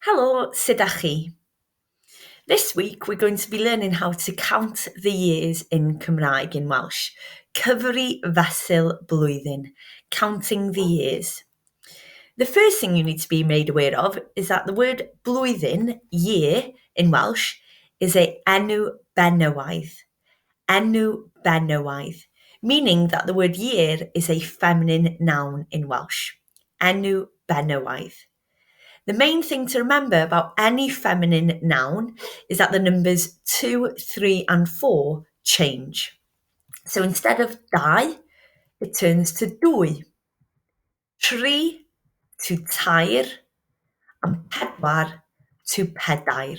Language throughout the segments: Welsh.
Hello, sut ydych chi? This week we're going to be learning how to count the years in Cymraeg in Welsh. Cyfri, Fesul, Blwyddyn. Counting the years. The first thing you need to be made aware of is that the word blwyddyn, year, in Welsh, is a enw benywaidd. Enw benywaidd, meaning that the word year is a feminine noun in Welsh. Enw benywaidd. The main thing to remember about any feminine noun is that the numbers 2, 3 and 4 change. So instead of dau, it turns to dwy, tri to tair, and pedwar to pedair.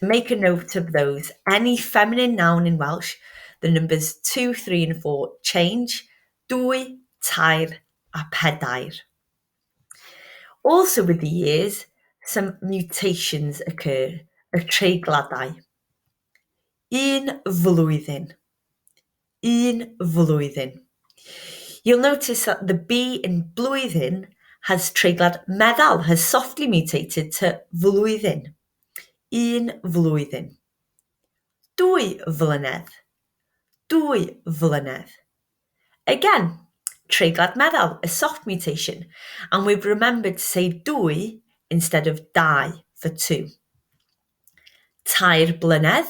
Make a note of those. Any feminine noun in Welsh, the numbers 2, 3 and 4 change. Dwy, tair a pedair. Also with the years, some mutations occur, y treigladau. Un flwyddyn. Un flwyddyn. You'll notice that the B in blwyddyn has treiglad meddal, has softly mutated to flwyddyn. Un flwyddyn. Dwy Flynedd. Dwy Flynedd. Again, treiglad meddal, a soft mutation, and we've remembered to say dwy instead of dau for 2. Tair Blynedd.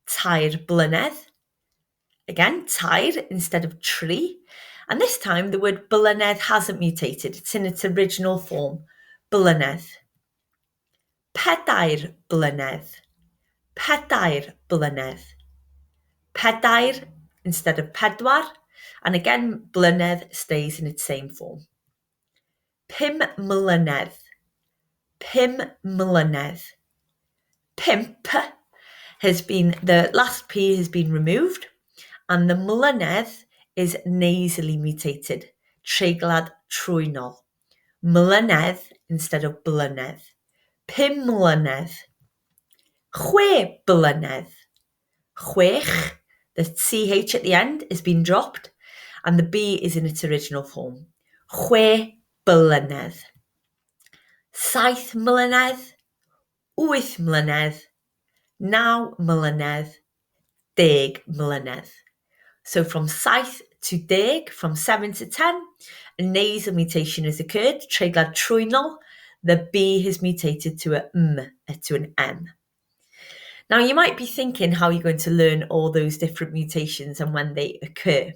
Tair Blynedd. Again, tair instead of tri. And this time the word blynedd hasn't mutated. It's in its original form. Blynedd. Pedair Blynedd. Pedair Blynedd. Pedair instead of pedwar. And again, blynedd stays in its same form. Pum Mlynedd. Pum Mlynedd. Pimp has been, the last P has been removed, and the mlynedd is nasally mutated, treiglad trwynol. Mlynedd instead of blynedd. Pum Mlynedd. Chwe Blynedd. Chwech, the CH at the end has been dropped, and the B is in its original form. Chwe Blynedd. Saith Mlynedd. Wyth Mlynedd. Naw Mlynedd. Deg Mlynedd. So from saith to deg, from 7 to 10, a nasal mutation has occurred, treiglad trwynol. The B has mutated to an M. Now you might be thinking how you're going to learn all those different mutations and when they occur.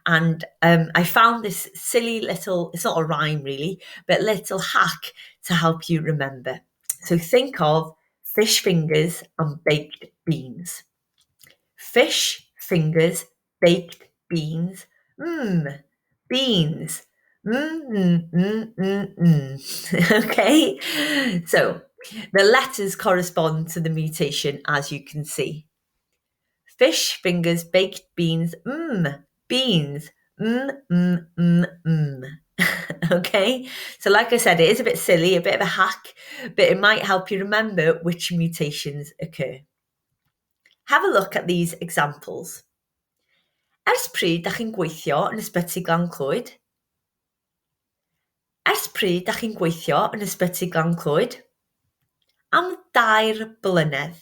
And I found this silly little, it's not a rhyme really, but little hack to help you remember. So think of fish fingers and baked beans. Fish fingers, baked beans. Beans. Okay, so the letters correspond to the mutation as you can see. Fish fingers, baked beans. Beans. Okay, so like I said, it is a bit silly, a bit of a hack, but it might help you remember which mutations occur. Have a look at these examples. Ers pryd dach chi'n gweithio yn ysbyty Glan Clwyd? Ers pryd dach chi'n gweithio yn ysbyty Glan Clwyd? Am 2 blynedd.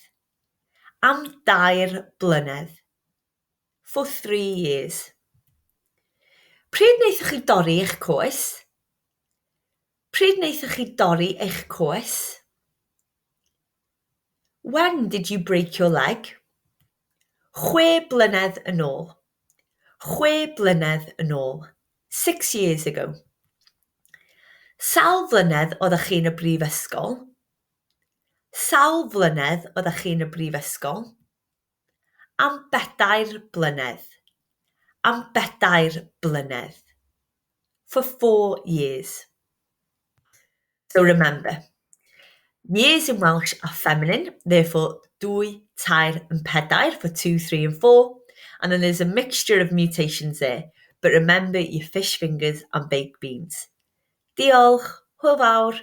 Am 2 blynedd. For 3 years. Pryd wnaethoch chi dorri eich coes? Pryd wnaethoch chi dorri eich coes? When did you break your leg? Chwe blynedd yn ôl. Chwe blynedd yn ôl. 6 years ago. Sawl flynedd oeddech chi yn y brifysgol? Sawl flynedd oeddech chi yn y brifysgol? Am 4 blynedd. Am 4 blynedd. For 4 years. So remember, years in Welsh are feminine, therefore dwy, tair and pedair for 2, 3 and 4. And then there's a mixture of mutations there. But remember your fish fingers and baked beans. Diolch, hwyl fawr.